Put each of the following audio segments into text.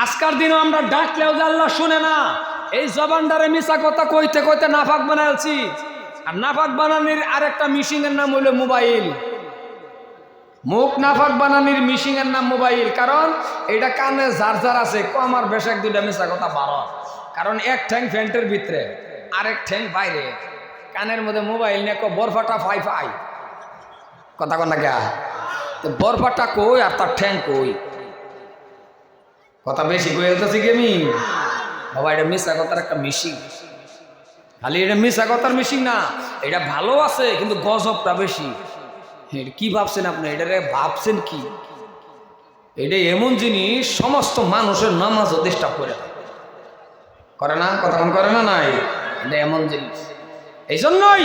আজকার দিনও আমরা ডাকলেও যে আল্লাহ শুনে না। এই জবানটারে মিশা কথা কইতে কইতে নাফাক বানাইছি। আর নাফাক বানানির আরেকটা মিশিং এর নাম হইল মোবাইল। মুখ নাফাক বানানির মিশিং এর নাম মোবাইল। কারণ এটা কানে যার যার আছে আমার বেশ এক দুইটা মিশা কথা বারো। কারণ এক ঠ্যাং ফ্যান্টের ভিতরে আরেক ঠ্যাং বাইরে, কানের মধ্যে মোবাইল নিয়ে বরফাটা ফাই ফাই কথা কন না গা। তো বরফাটা কই আর তার ঠ্যাং কই, কথা বেশি কই হতেছি কি আমি বাবা। এটা মিশা কথার একটা মিশিং। খালি এটা মিশা কথার মিশিং না, এটা ভালো আছে কিন্তু গজবটা বেশি। কি ভাবছেন আপনি? এটা ভাবছেন কি? এটা এমন জিনিস সমস্ত মানুষের নামাজও ডিস্টার্ব করে না, কতক্ষণ করে না নাই। এটা এমন জিনিস, এই জন্যই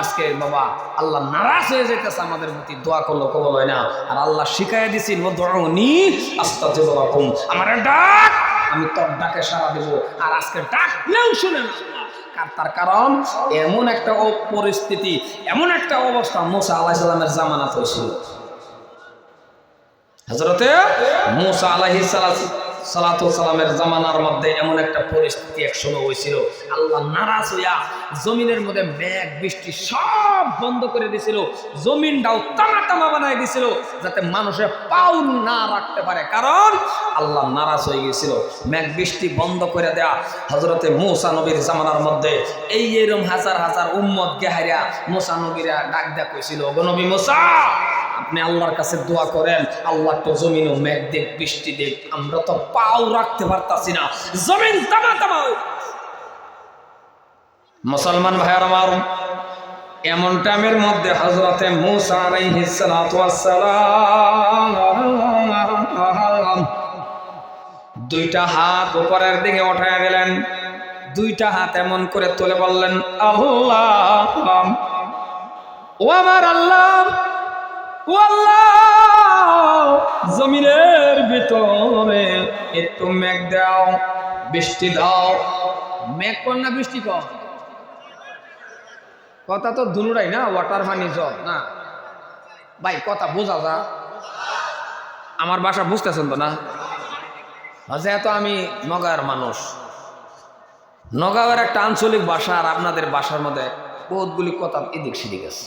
আজকে বাবা আল্লাহ নারাজ হয়ে যেতেছে আমাদের প্রতি। দোয়া করলো কবল হয় না। আর আল্লাহ শিখাইয়া দিছি আমার ডাক, আমি তোর ডাকে সাড়া দেব। আর আজকে ডাকলেও শুনে না। তার কারণ এমন একটা পরিস্থিতি, এমন একটা অবস্থা মুসা আলাইহিস সালামের জামানাত হয়েছিল। হযরতে মুসা আলাইহিস সালামের জামানার মধ্যে এমন একটা পরিস্থিতি একসময় হয়েছিল। আল্লাহ নারাজ হইয়া জমিনের মধ্যে মেঘ বৃষ্টি সব বন্ধ করে দিয়েছিল। জমিনটাও তামা তামা বানাই দিয়েছিল যাতে মানুষের পাও না রাখতে পারে। কারণ আল্লাহ নারাজ হয়ে গেছিল। মেঘ বৃষ্টি বন্ধ করে দেয়া হযরতে মুসা নবীর জামানার মধ্যে এরকম হাজার হাজার উম্মত গেহারিয়া মুসা নবীরা ডাক দেয়া কইছিল, ওগো নবী মুসা, আপনি আল্লাহর কাছে দোয়া করেন, আল্লাহ তো জমিন ও মেঘ দেখ, বৃষ্টি দেখ, আমরা তো পাও রাখতে পারতাছি না, জমিন তামা তামা। মুসলমান ভাইয়ার আমার, এমন টাইমের মধ্যে হযরতে মুসা আলাইহিস সালাতু ওয়াস সালাম দুইটা হাত উপরের দিকে উঠায় দিলেন। দুইটা হাত এমন করে তুলে বললেন, আল্লাহ, ও আমার আল্লাহ, ও আল্লাহ, জমিনের ভিতরে একটু মেঘ দাও, বৃষ্টি দাও। মেঘ কর না বৃষ্টি কর, কথা তো দুনুরাই না, ওয়াটার পানি জল না ভাই, কথা বোঝা যা। আমার বাসা বুঝতেছেন তো না? যেহেতু আমি নগাঁওয়ের মানুষ, নগাঁওয়ের একটা আঞ্চলিক ভাষা আর আপনাদের বাসার মধ্যে বহুতগুলি কথা এদিক সেদিক আছে।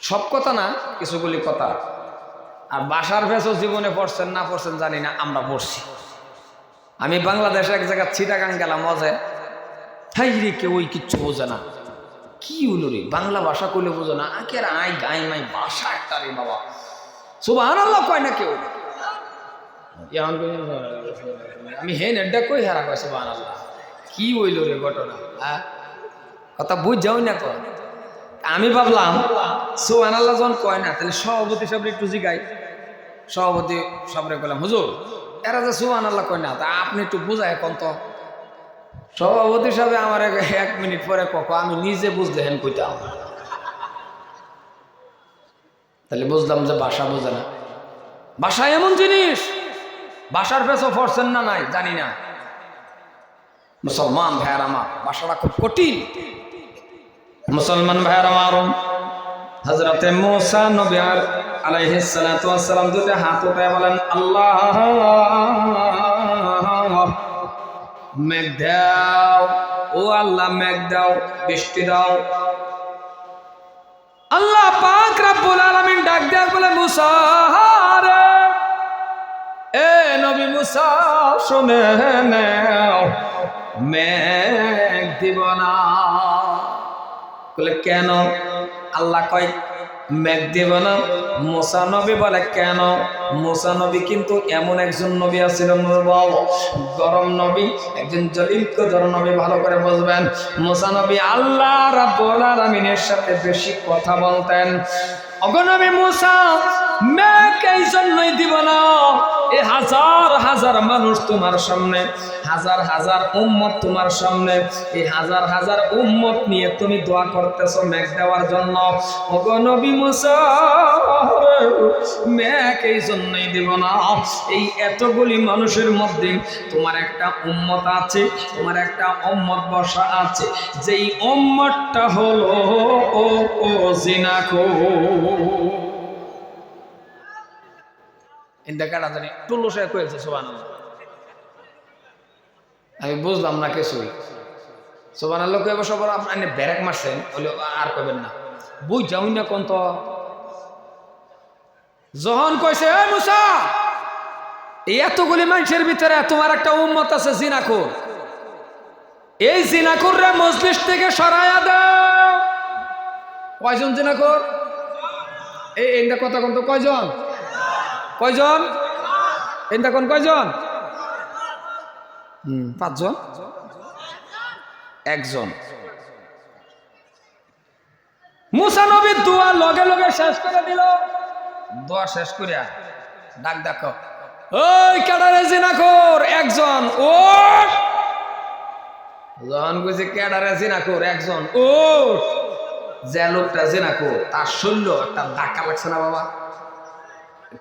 সব কথা না, কিছুগুলি কথা। আর বাসার ভেসও জীবনে পড়ছেন না পড়ছেন জানি না, আমরা পড়ছি। আমি বাংলাদেশে এক জায়গায় চিটাগাং গেলাম, মজে হাই রে, কেউ ওই কিচ্ছু বোঝে না। কি হলো রে, বাংলা ভাষা কইলে বোঝে না, আকের আই গাই মাই ভাষা একটা রে বাবা, সুবহানাল্লাহ কয় না কেউ। আমি হেন এডা কই হারা কয় সুবহানাল্লাহ। কি হইল রে ঘটনা? হ্যাঁ, কথা বুঝ যাও না কয়। আমি ভাবলাম সুবহানাল্লাহ যখন কয় না, তাহলে সভাপতি সাহেব একটু জিগাই। সভাপতি সাহেবরে কইলাম, হুজুর এরা যে সুবহানাল্লাহ কয় না, তা আপনি একটু বুঝায় কোন তো। সভাপতি সাহেব আমার 1 মিনিট পরে কক, আমি নিজে বুঝলে হেন কইতাম। তাহলে বুঝলাম যে ভাষা বোঝে না। ভাষা এমন জিনিস, ভাষার পেছনে পড়ছেন না নাই জানি না। মুসলমান ভাইয়ার আমার, ভাষাটা খুব কঠিন। মুসলমান ভাইয়ার আমার, হযরতে মুসা নবী আলাইহিস সালাতু ওয়াস সালাম দুটো হাত উঠায় বলেন, আল্লাহ, মেঘ দাও, ও আল্লাহ মেঘ দাও, বৃষ্টি দাও। আল্লাহ পাক রব্বুল আলামিন ডাক দেয়া বলে, মুসা রে, এ নবী মুসা শুনে নাও, মেঘ দিব না। বলে কেন? আল্লাহ কয় মেঘ দিব না। মুসা নবী বলে কেন? মুসা নবী কিন্তু এমন একজন নবী আছিলেন, গরম নবী, একজন জলিল কদর নবী, ভালো করে বুঝবেন। মুসা নবী আল্লাহ রাব্বুল আলামিনের সাথে বেশি কথা বলতেন। ওগো নবী মুসা, মেঘ এই জন্যই দিব না, এই হাজার হাজার মানুষ তোমার সামনে, হাজার হাজার উম্মত তোমার সামনে, এই হাজার হাজার উম্মত নিয়ে তুমি দোয়া করতেছো মেঘ দেওয়ার জন্য। ওগো নবী মুসা, মেঘ এই জন্যই দিব না, এই এতগুলি মানুষের মধ্যে তোমার একটা উম্মত আছে, তোমার একটা উম্মত বসা আছে, যেই উম্মতটা হলো ও জিনাখোর। ইন্দা কাটা জানি টুল্লু শেখ হয়েছে সুবহানাল্লাহ। আমি বুঝলাম না কিছুই। সুবহানাল্লাহ কইবা সবার আপনি ব্যারেক মারছেন বলে আর কইবেন না, বুঝ যাউই না কোন তো। যখন কইছে এ মুসা, এতগুলি মানুষের ভিতরে তোমার একটা উম্মত আছে জিনাকুর, এই জিনাকুররে মজলিস থেকে সরাইয়া দাও। কয়জন জিনাকুর? এইটা কথা কোন তো, কয়জন? কয়জন? এইটা কোন কয়জন? 5 জন, একজন। মুসা নবীর দোয়া লগে লগে শেষ করে দিল। দোয়া শেষ করিয়া ডাক দেখো, ওই কেডারে জিনাকুর একজন ও। যখন কইছে কেডারে জিনাকুর একজন ও, যে লোকটা জিনাকুর তার শরীর একটা ধাক্কা লাগছে না বাবা?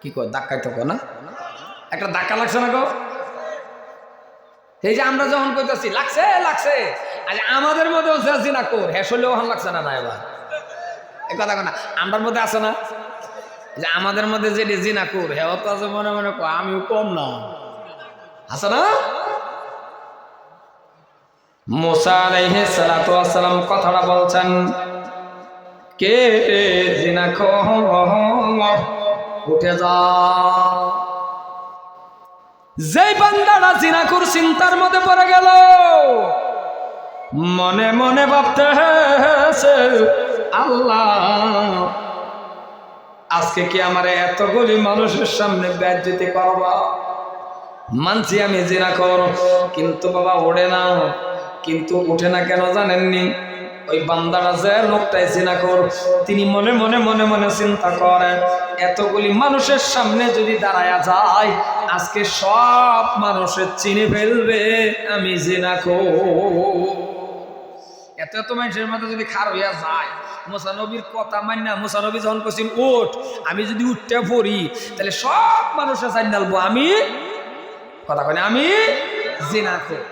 কি কয় ধাক্কাই তো না, একটা ধাক্কা লাগছে না গো? এই যে আমরা যখন কইতাছি লাগছে লাগছে, আজ আমাদের মধ্যেও যে জিনাকুর হ্যাঁ শরীর ওখান লাগছে না? না এবার এই কথা না আমরার মধ্যে আছে না, যে আমাদের মধ্যে যে জিনাকুর হ্যাঁ তো আছে মনে মনে আমিও কম না, আছে না? মুসা আলাইহিস সালাতু ওয়াস সালাম কথাটা বলছেন, কে জিনাকুর উঠে যাও। যেই বান্দাটা জিনাকুর চিন্তার মধ্যে পড়ে গেল, মনে মনে ভাবতেছে আল্লাহ আজকে কি আমার এতগুলি মানুষের সামনে বেজ্জতি করবা? মানছি আমি জিনাকুর, কিন্তু বাবা ওঠে না। কিন্তু উঠে না কেন জানেননি? ওই বান্দাটা যে লোকটাই জিনাকুর, তিনি মনে মনে মনে মনে চিন্তা করেন এতগুলি মানুষের সামনে যদি দাঁড়ায়া যায়, আজকে সব মানুষের চিনে ফেলবে আমি জিনাকুর। এত এত মানুষের মধ্যে যদি খার হইয়া যায়, মুসা নবীর কথা মান্য মুসা নবী যখন কইছেন উঠ, আমি যদি উঠতে পড়ি তাহলে সব মানুষের চাই ডালবো আমি কথা কই আমি জিনাকুর।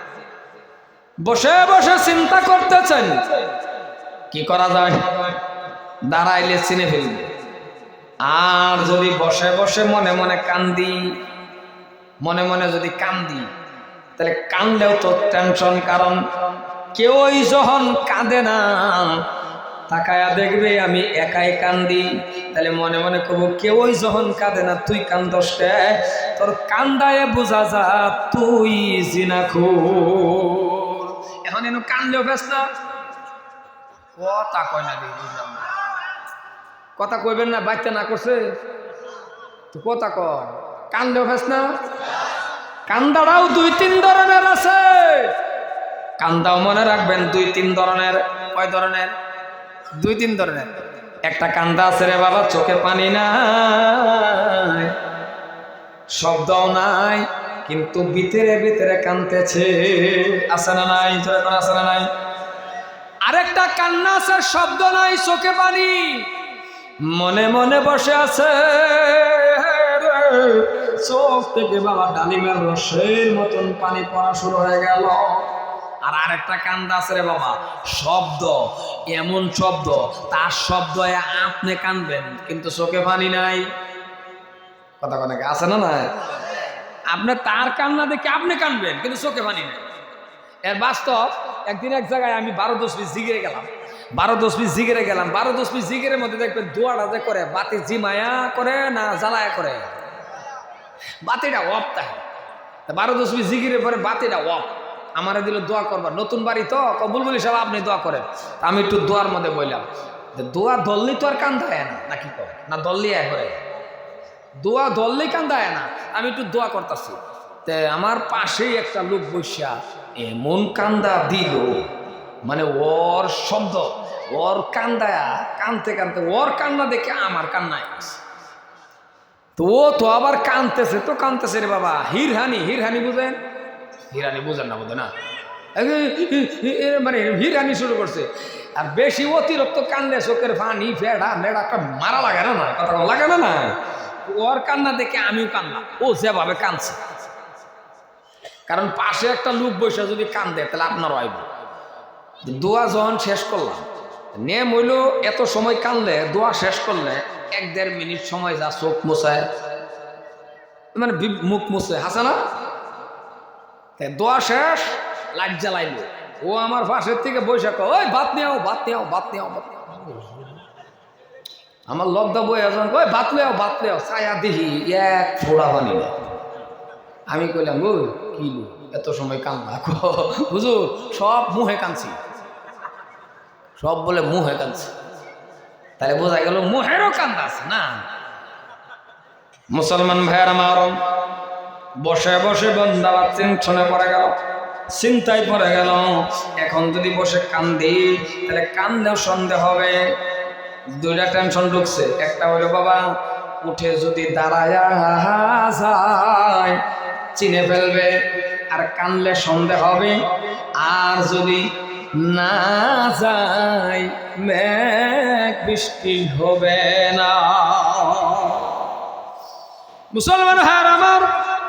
বসে বসে চিন্তা করতেছেন কি করা যায়, দাঁড়াইলে চিনে ফেলবে। আর যদি বসে বসে মনে মনে কান্দি, মনে মনে যদি কান্দি, তাহলে কানলেও তো টেনশন, কারণ কেউই যখন কাঁদে না তাকায়া দেখবে আমি একাই কান্দি, তাহলে মনে মনে করবো কেউই যখন কাঁদে না তুই কান্দস কে? তোর কান্দায় বোঝা যা তুই জিনাকুর। এখন এনে কানলেও ফেস না, কথা কয় না, বুঝলাম না কথা কইবেন না, বাচ্চা না করছে তো কথা কয়, কানলেও ফেস না। কান্দাটাও 2-3 ধরনের আছে, কান্দাও মনে রাখবেন 2-3 ধরনের। কয় ধরনের? 2-3 ধরনের। একটা কান্দা আছে রে বাবা, চোখে পানি নাই, শব্দও নাই, কিন্তু ভিতরে ভিতরে কাঁদতেছে, আছে না নাই? যখন আছে না নাই? আরেকটা কান্না আছে, শব্দ নাই, চোখে পানি, মনে মনে বসে আছে, চোখ থেকে বাবা ডালিমের রসের মতন পানি পড়া শুরু হয়ে গেল। আর আরেকটা কান্দা আছে রে বাবা, শব্দ, এমন শব্দ তার শব্দ আপনি কানবেন কিন্তু চোখে পানি নাই। কথা কথা আছে না না? আপনি তার কান্না দেখে আপনি কানবেন কিন্তু চোখে পানি নাই। এর বাস্তব, একদিন এক জায়গায় আমি 12-10 পিস জিগিরে গেলাম, 12-10 পিস জিগিরে গেলাম। 12-10 পিস জিগিরের মধ্যে দেখবেন দোয়াটা যে করে, বাতি জিমায়া করে না জ্বালায়া করে, বাতিটা অফ থাকে। 12-10 পিস জিগিরের পরে বাতিটা অফ, আমারে দিল দোয়া করবা, নতুন বাড়ি তো বুলবুলি সাহেব আপনি দোয়া করেন। আমি একটু দোয়ার মধ্যে বললাম, দোয়া ধরলেই তো আর কান্দায় না, নাকি করে না? ধরলি করে দোয়া ধরলেই কান্দায় না। আমি একটু দোয়া করতেছি, তে আমার পাশেই একটা লোক বসা এমন কান্দা দিল, মানে ওর শব্দ, ওর কান্দায়া কানতে কানতে ওর কান্না দেখে আমার কান্নায় গেছে। তো ও তো আবার কানতেছে তো কানতেছে রে বাবা, হিরহানি, হিরহানি বুঝেন? হিরানি বুঝেন না, বোধ না, মানে হিরানি শুরু করছে। আর বেশি অতিরিক্ত কান্দে চোখের পানি ফেড়া মেড়া একটা মারা লাগে না, কথা লাগে না না? ওর কান্না দেখে আমিও কান্না, ও যেভাবে কানছে। কারণ পাশে একটা লোক বসে যদি কান্দে তাহলে আপনারও আইব। দোয়া যখন শেষ করলাম, নেম হইল এত সময় কানলে দোয়া শেষ করলে 1-1.5 মিনিট সময় যা চোখ মোছায়, মানে মুখ মুছে, হাসে না? দোয়া শেষ, লাইট জ্বালাইলো, ও আমার পাশের থেকে বসে ওই ভাত নেও ভাত নেও ভাত নেও ভাত নেও। আমার লব্ধা বই একজন ওই ভাত লেও ভাত লেও, ছায়া দেখি এক ফোড়া পানি নেই। আমি কইলাম ও কি এত সময় কান্দা? হুজুর সব মুহে কাঁদছি, সব বলে মুহে কাঁদছি। তাহলে বোঝা গেল মুহেরও কান্দা আছে না। মুসলমান ভাইয়ের আমার, বসে বসে বন্দাবাদ টেনশনে পড়ে গেল, চিন্তায় পড়ে গেল। এখন যদি বসে কান্দি তাহলে কান্দেও সন্দেহ হবে। দুইটা টেনশন ঢুকছে। একটা হলো বাবা উঠে যদি দাঁড়ায় যায় চিনে ফেলবে, আর কানলে সন্দেহ হবে। আর যদি না যায় মেঘ বৃষ্টি হবে না। মুসলমান হার আমার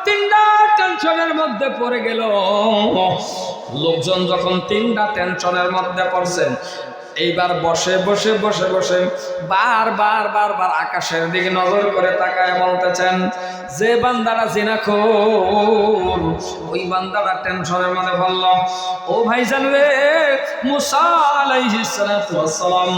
তিনটা টেনশনের মধ্যে পড়ে গেল। লোকজন যখন তিনটা টেনশনের মধ্যে পড়ছেন, এইবার বসে বসে বসে বসে বারবার বারবার আকাশের দিকে নজর করে তাকায় বলতেছেন, যে বান্দারা জিনাখোর ওই বান্দারা টেনশনের মধ্যে বলল, ও ভাইজান রে, মুসা আলাইহিস সালাতু ওয়াস সালাম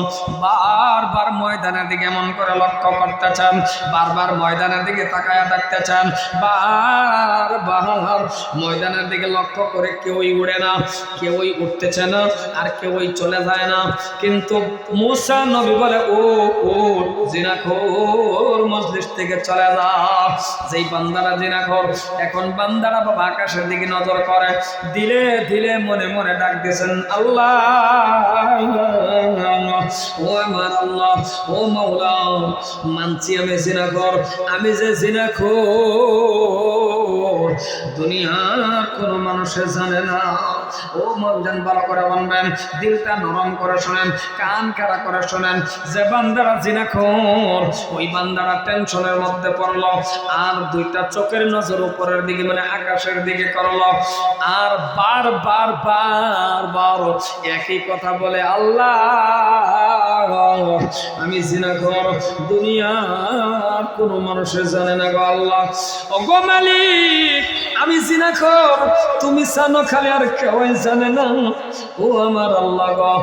বারবার ময়দানের দিকে এমন করে লক্ষ্য করতেছেন, বারবার ময়দানের দিকে তাকায়া দেখতেছেন, বারবার ময়দানের দিকে লক্ষ্য করে কেউই উড়ে না, কেউই উঠতেছে না, আর কেউই চলে যায় না। কিন্তু মুসা নবী বলে, ও জিনাখোর মজলিস থেকে চলে যা। যেই বান্দারা জিনাখোর, এখন বান্দারা বাবা আকাশের দিকে নজর করে, দিলে দিলে মনে মনে ডাক দিয়েছেন, আল্লাহ ও আমার আল্লাহ, ও মাওলা, মানছি আমি জিনাখোর, আমি যে জিনাখোর দুনিয়ার কোনো মানুষের জানে না। ও মৌলান ভালো করে বলবেন, দিলটা নরম করে শোনেন, কান খাড়া করে শোনেন। যে বান্দারা জিনাখোর ওই বান্দারা টেনশনের মধ্যে পড়লো, আর দুইটা চোখের নজর উপরের দিকে মানে আকাশের দিকে করলো, আর বারবার বারবার একই কথা বলে, আল্লাহ আমি জিনাখোর, দুনিয়ার কোনো মানুষের জানে না গো আল্লাহ। ও গো মালিক, আমি জিনাখোর, তুমি জানো খালি, আর কেউ জানে না। ও আমার আল্লাহ গো,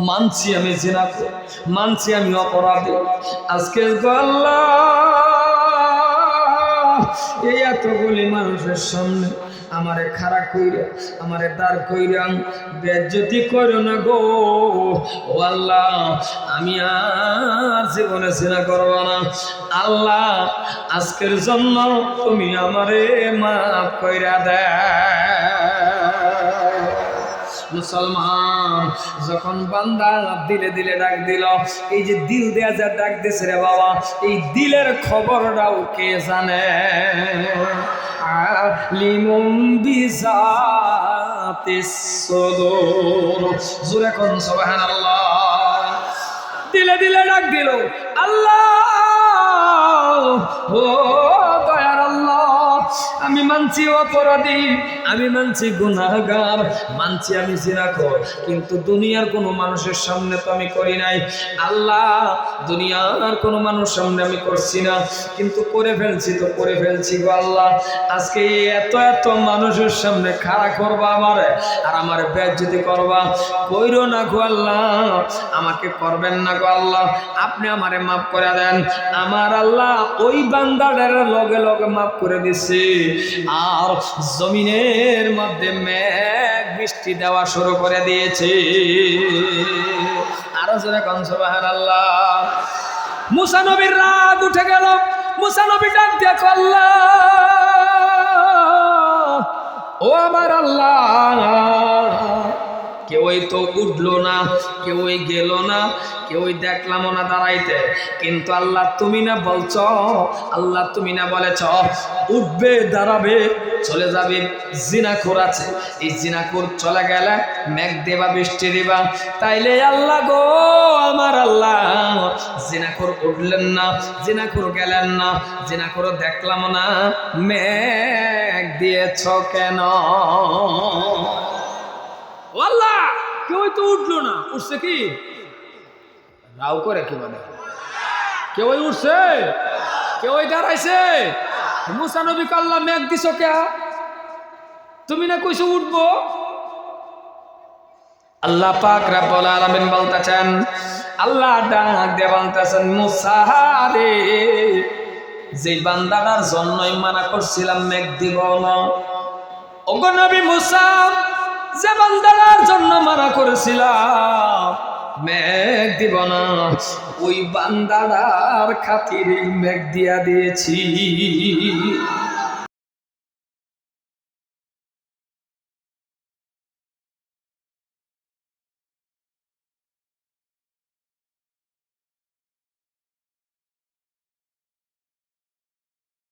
মানছি আমি জিনাখোর, মানছি আমি অপরাধী। আজকে গো আল্লাহ এই এতগুলি মানুষের সামনে আমারে খাড়া কইরা, আমারে দাঁড় কইরা বেজ্জতি করো না গো। ও আল্লাহ, আমি আর জীবনে জিনা করব না। আল্লাহ আজকের জন্য তুমি আমারে মাফ কইরা দে। মুসলমান যখন বান্দা দিলে দিলে ডাক দিল, এই যে দিল দেয়া যা ডাক দিছে রে বাবা, এই দিলের খবরটাও কে জানে? আলিমুম বিজাতিস সুদূর, জোরে কোন সুবহানাল্লাহ। দিলে দিলে ডাক দিল, আল্লাহ ও দয়ার আল্লাহ, আমি মানছি অপরাধী, আমি মানছি গুনাহগার, মানছি আমি জিনাখোর, কিন্তু দুনিয়ার কোনো মানুষের সামনে তো আমি করি নাই। আল্লাহ দুনিয়ার কোনো মানুষ সামনে আমি করছি না, কিন্তু করে ফেলছি তো করে ফেলছি গো আল্লাহ। আজকে এত এত মানুষের সামনে খাড়া করবা আমারে, আর আমার বেজ্জতি করবা, কইরো না গো আল্লাহ, আমাকে করবেন না গো আল্লাহ, আপনি আমারে মাফ করে দেন। আমার আল্লাহ ওই বান্দাদের লগে লগে মাফ করে দিছে, আর জমিনের মধ্যে মেঘ বৃষ্টি দেওয়া শুরু করে দিয়েছে। আরো জোরে কোন সুবহানাল্লাহ। মুসা নবীর রাগ উঠে গেল, মুসা নবী ডাক দিয়ে আল্লাহ ও আমার আল্লাহ, কেউই তো উঠলো না, কেউই গেল না, কেউই দেখলাম না দাঁড়াইতে, কিন্তু আল্লাহ তুমি না বলছ, আল্লাহ তুমি না বলেছ উঠবে দাঁড়াবে চলে যাবে। জিনাখোর আছে, এই জিনাখোর চলে গেলে মেঘ দেবা বৃষ্টি দিবা, তাইলে আল্লাহ গো আমার আল্লাহ জিনাখোর উঠলেন না, জিনাখোর গেলেন না, জিনাখোর দেখলাম না, মেঘ দিয়েছ কেন? আল্লাহ কেউই তো উঠলো না, উঠছে কি রাও করে কি বলে, কেউই উঠছে, কেউই দাঁড়াইছে। মুসা নবী আল্লাহ মেঘ দিছ কে? তুমি না কইছো উঠবো, আল্লাহ পাক রব্বুল আলামিন বলতেছেন, আল্লাহ ডাক দিয়ে বলতেছেন, মুসা রে, যে বান্দাটার জন্যই মানা করছিলাম মেঘ দিব না, ওগো নবী মুসা, যে বান্দাটার জন্য মানা করেছিলাম মেঘ দিব না, ওই বান্দাটার খাতিরে মেঘ দিয়া দিয়েছি।